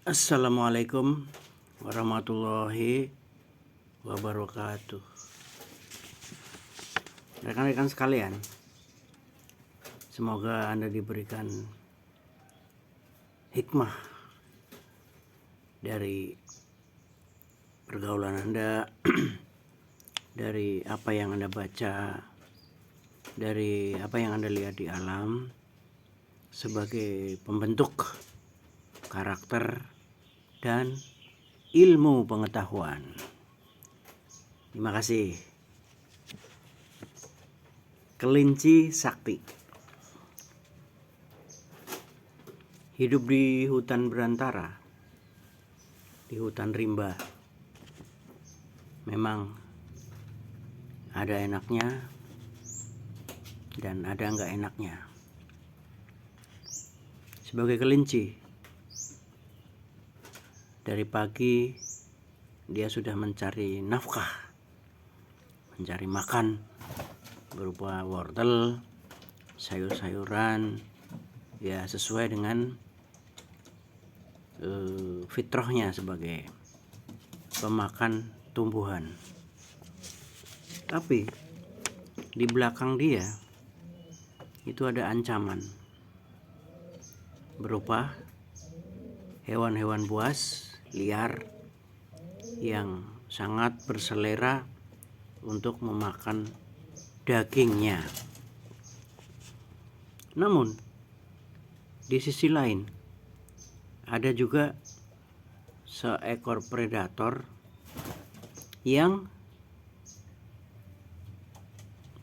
Assalamualaikum warahmatullahi wabarakatuh. Rekan-rekan sekalian, semoga Anda diberikan hikmah dari pergaulan Anda, dari apa yang Anda baca, dari apa yang Anda lihat di alam, sebagai pembentuk karakter dan ilmu pengetahuan. Terima kasih. Kelinci sakti. Hidup di hutan belantara, di hutan rimba. Memang ada enaknya dan ada enggak enaknya. Sebagai kelinci, dari pagi dia sudah mencari nafkah, mencari makan berupa wortel, sayur-sayuran, ya sesuai dengan fitrahnya sebagai pemakan tumbuhan. Tapi di belakang dia itu ada ancaman berupa hewan-hewan buas liar yang sangat berselera untuk memakan dagingnya. Namun di sisi lain ada juga seekor predator yang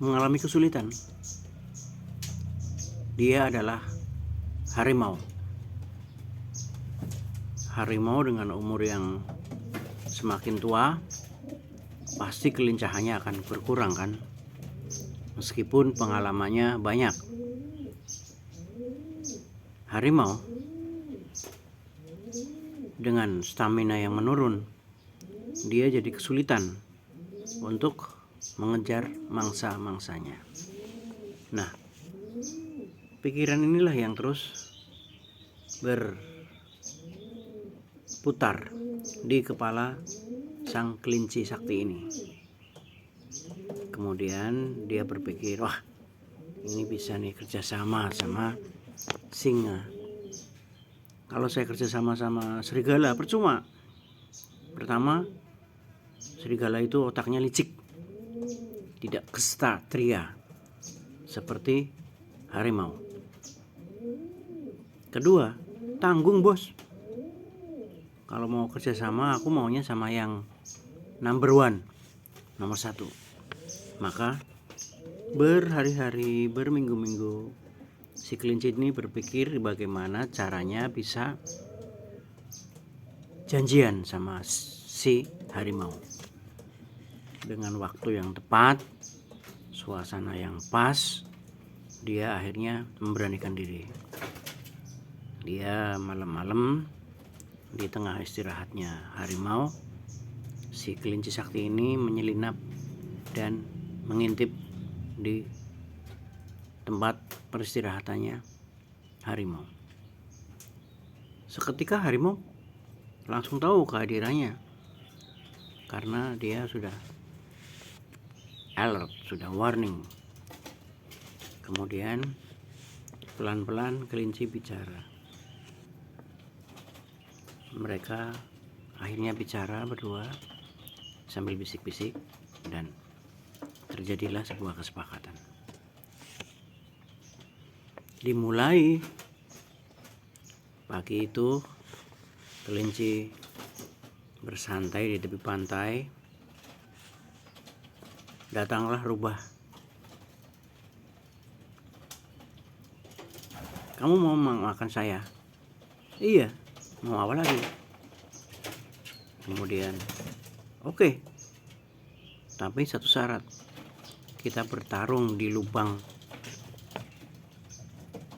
mengalami kesulitan. Dia adalah harimau. Harimau dengan umur yang semakin tua, pasti kelincahannya akan berkurang kan? Meskipun pengalamannya banyak. Harimau dengan stamina yang menurun, dia jadi kesulitan untuk mengejar mangsa-mangsanya. Nah, pikiran inilah yang terus berputar di kepala sang kelinci sakti ini. Kemudian dia berpikir, wah ini bisa nih kerjasama sama singa. Kalau saya kerjasama sama serigala percuma. Pertama, serigala itu otaknya licik, tidak kesatria seperti harimau. Kedua, tanggung bos. Kalau mau kerjasama, aku maunya sama yang number one, nomor satu. Maka berhari-hari, berminggu-minggu, si kelinci ini berpikir bagaimana caranya bisa janjian sama si harimau. Dengan waktu yang tepat, suasana yang pas, dia akhirnya memberanikan diri. Dia malam-malam di tengah istirahatnya harimau, si kelinci sakti ini menyelinap dan mengintip di tempat peristirahatannya harimau. Seketika harimau langsung tahu kehadirannya karena dia sudah alert, sudah warning. Kemudian pelan-pelan kelinci bicara. Mereka akhirnya bicara berdua sambil bisik-bisik dan terjadilah sebuah kesepakatan. Dimulai pagi itu, kelinci bersantai di tepi pantai. Datanglah rubah. Kamu mau makan saya? Iya, mau apa lagi? Kemudian, oke. Tapi satu syarat. Kita bertarung di lubang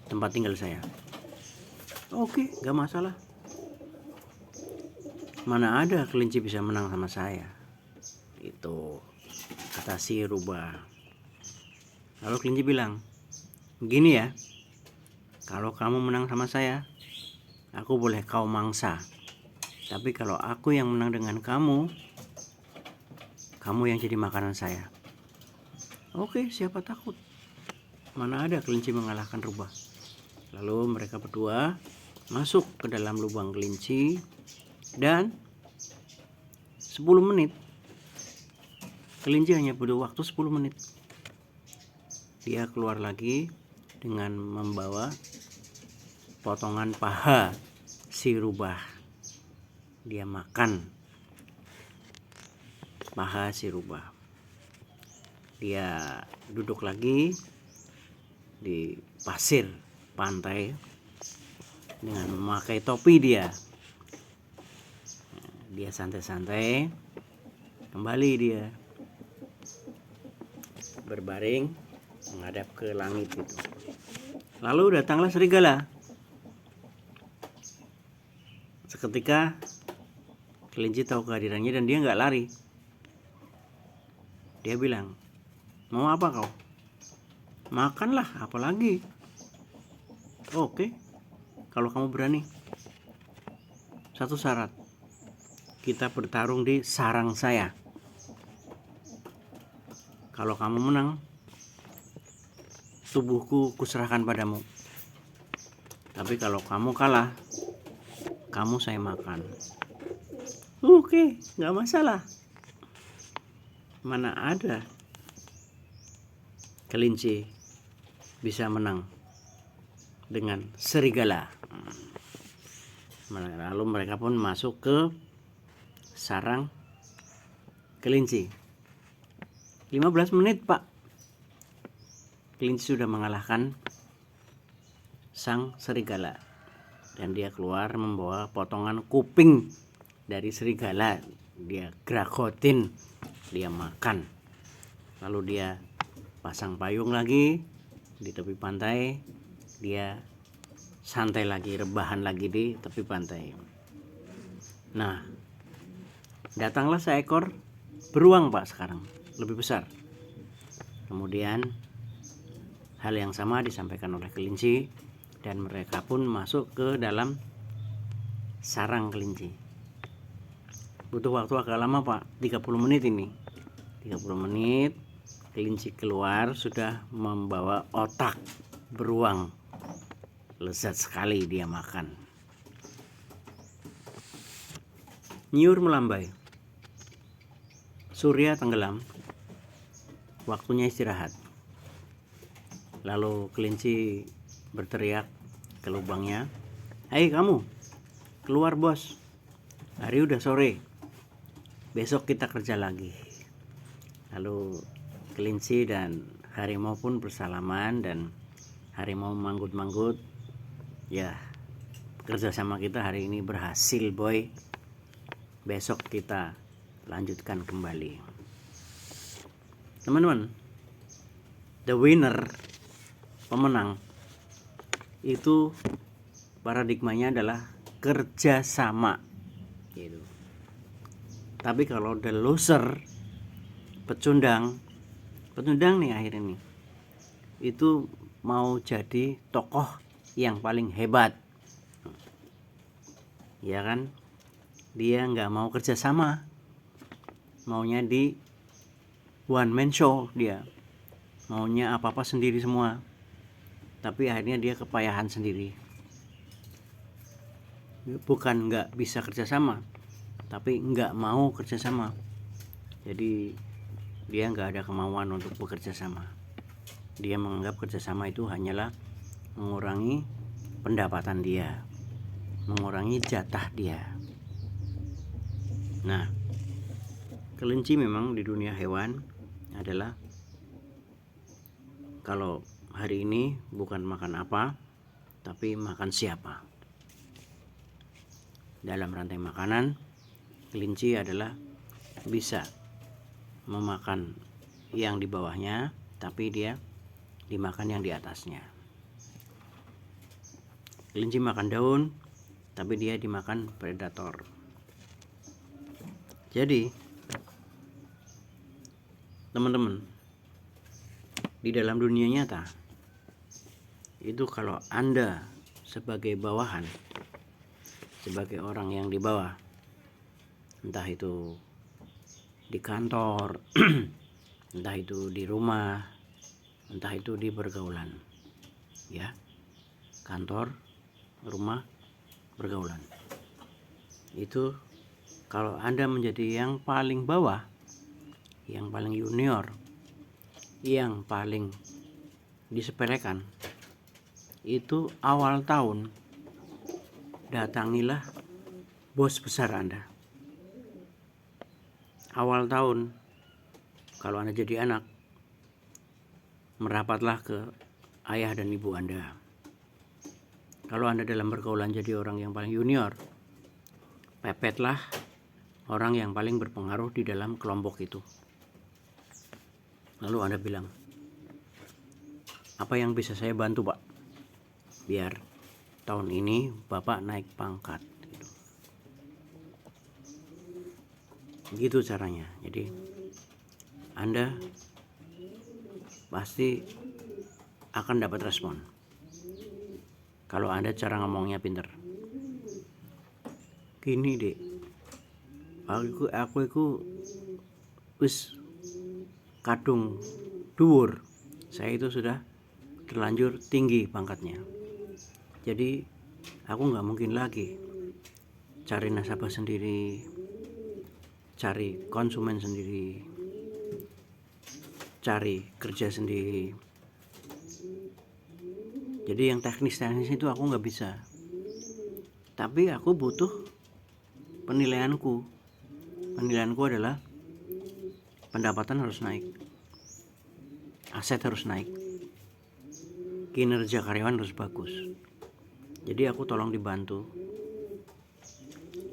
tempat tinggal saya. Oke, gak masalah. Mana ada kelinci bisa menang sama saya? Itu kata si rubah. Lalu kelinci bilang, begini ya, kalau kamu menang sama saya, aku boleh kau mangsa. Tapi kalau aku yang menang dengan kamu, kamu yang jadi makanan saya. Oke, siapa takut? Mana ada kelinci mengalahkan rubah. Lalu mereka berdua masuk ke dalam lubang kelinci dan 10 menit. Kelinci hanya butuh waktu 10 menit. Dia keluar lagi dengan membawa potongan paha si rubah. Dia makan paha si rubah. Dia duduk lagi di pasir pantai dengan memakai topi dia. Dia santai-santai, kembali dia berbaring menghadap ke langit itu. Lalu datanglah serigala. Seketika kelinci tahu kehadirannya dan dia nggak lari. Dia bilang, mau apa kau? Makanlah, apalagi. Oke, kalau kamu berani. Satu syarat, kita bertarung di sarang saya. Kalau kamu menang, tubuhku kuserahkan padamu. Tapi kalau kamu kalah, kamu saya makan. Oke, nggak masalah. Mana ada kelinci bisa menang dengan serigala. Lalu mereka pun masuk ke sarang kelinci. 15 menit, Pak. Kelinci sudah mengalahkan sang serigala. Dan dia keluar membawa potongan kuping dari serigala. Dia gragotin, dia makan. Lalu dia pasang payung lagi di tepi pantai. Dia santai lagi, rebahan lagi di tepi pantai. Nah, datanglah seekor beruang, Pak, sekarang lebih besar. Kemudian hal yang sama disampaikan oleh kelinci dan mereka pun masuk ke dalam sarang kelinci. Butuh waktu agak lama, Pak, 30 menit ini. 30 menit kelinci keluar sudah membawa otak beruang. Lezat sekali dia makan. Nyiur melambai. Surya tenggelam. Waktunya istirahat. Lalu kelinci berteriak ke lubangnya, "Hei kamu, keluar bos. Hari udah sore. Besok kita kerja lagi." Lalu kelinci dan harimau pun bersalaman dan harimau manggut-manggut. Ya, kerjasama kita hari ini berhasil, boy. Besok kita lanjutkan kembali. Teman-teman, the winner, pemenang, itu paradigmanya adalah kerjasama gitu. Tapi kalau the loser, pecundang nih akhir ini, itu mau jadi tokoh yang paling hebat, ya kan? Dia nggak mau kerjasama, maunya di one man show, dia maunya apa-apa sendiri semua. Tapi akhirnya dia kepayahan sendiri. Bukan nggak bisa kerjasama, tapi nggak mau kerjasama. Jadi dia nggak ada kemauan untuk bekerja sama. Dia menganggap kerjasama itu hanyalah mengurangi pendapatan dia, mengurangi jatah dia. Nah, kelinci memang di dunia hewan adalah kalau hari ini bukan makan apa, tapi makan siapa. Dalam rantai makanan, kelinci adalah bisa memakan yang di bawahnya, tapi dia dimakan yang di atasnya. Kelinci makan daun, tapi dia dimakan predator. Jadi, teman-teman, di dalam dunia nyata, itu kalau Anda sebagai bawahan, sebagai orang yang di bawah, entah itu di kantor, entah itu di rumah, entah itu di pergaulan, ya, kantor, rumah, pergaulan. Itu kalau Anda menjadi yang paling bawah, yang paling junior, yang paling disepelekan, itu awal tahun datangilah bos besar Anda. Awal tahun kalau Anda jadi anak, merapatlah ke ayah dan ibu Anda. Kalau Anda dalam pergaulan jadi orang yang paling junior, pepetlah orang yang paling berpengaruh di dalam kelompok itu. Lalu Anda bilang, apa yang bisa saya bantu Pak? Biar tahun ini Bapak naik pangkat. Gitu caranya. Jadi Anda pasti akan dapat respon kalau Anda cara ngomongnya pinter. Gini dek, aku itu wis kadung dhuwur, saya itu sudah terlanjur tinggi pangkatnya, jadi aku nggak mungkin lagi cari nasabah sendiri, cari konsumen sendiri, cari kerja sendiri. Jadi yang teknis-teknis itu aku nggak bisa, tapi aku butuh penilaianku adalah pendapatan harus naik, aset harus naik, kinerja karyawan harus bagus. Jadi aku tolong dibantu,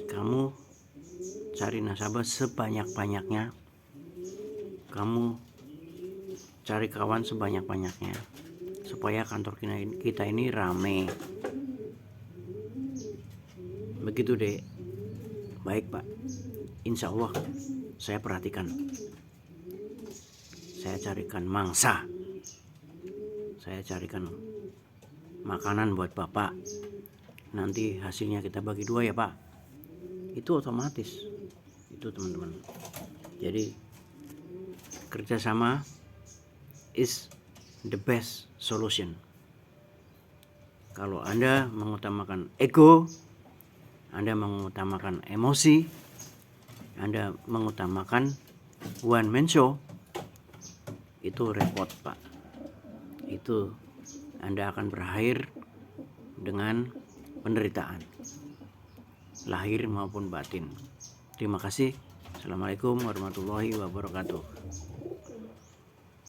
kamu cari nasabah sebanyak-banyaknya, kamu cari kawan sebanyak-banyaknya, supaya kantor kita ini rame. Begitu deh. Baik Pak, insya Allah saya perhatikan, saya carikan mangsa, saya carikan makanan buat Bapak, nanti hasilnya kita bagi 2 ya Pak. Itu otomatis itu teman-teman. Jadi kerjasama is the best solution. Kalau Anda mengutamakan ego, Anda mengutamakan emosi, Anda mengutamakan one man show, itu repot Pak. Itu Anda akan berakhir dengan penderitaan, lahir maupun batin. Terima kasih. Assalamualaikum warahmatullahi wabarakatuh.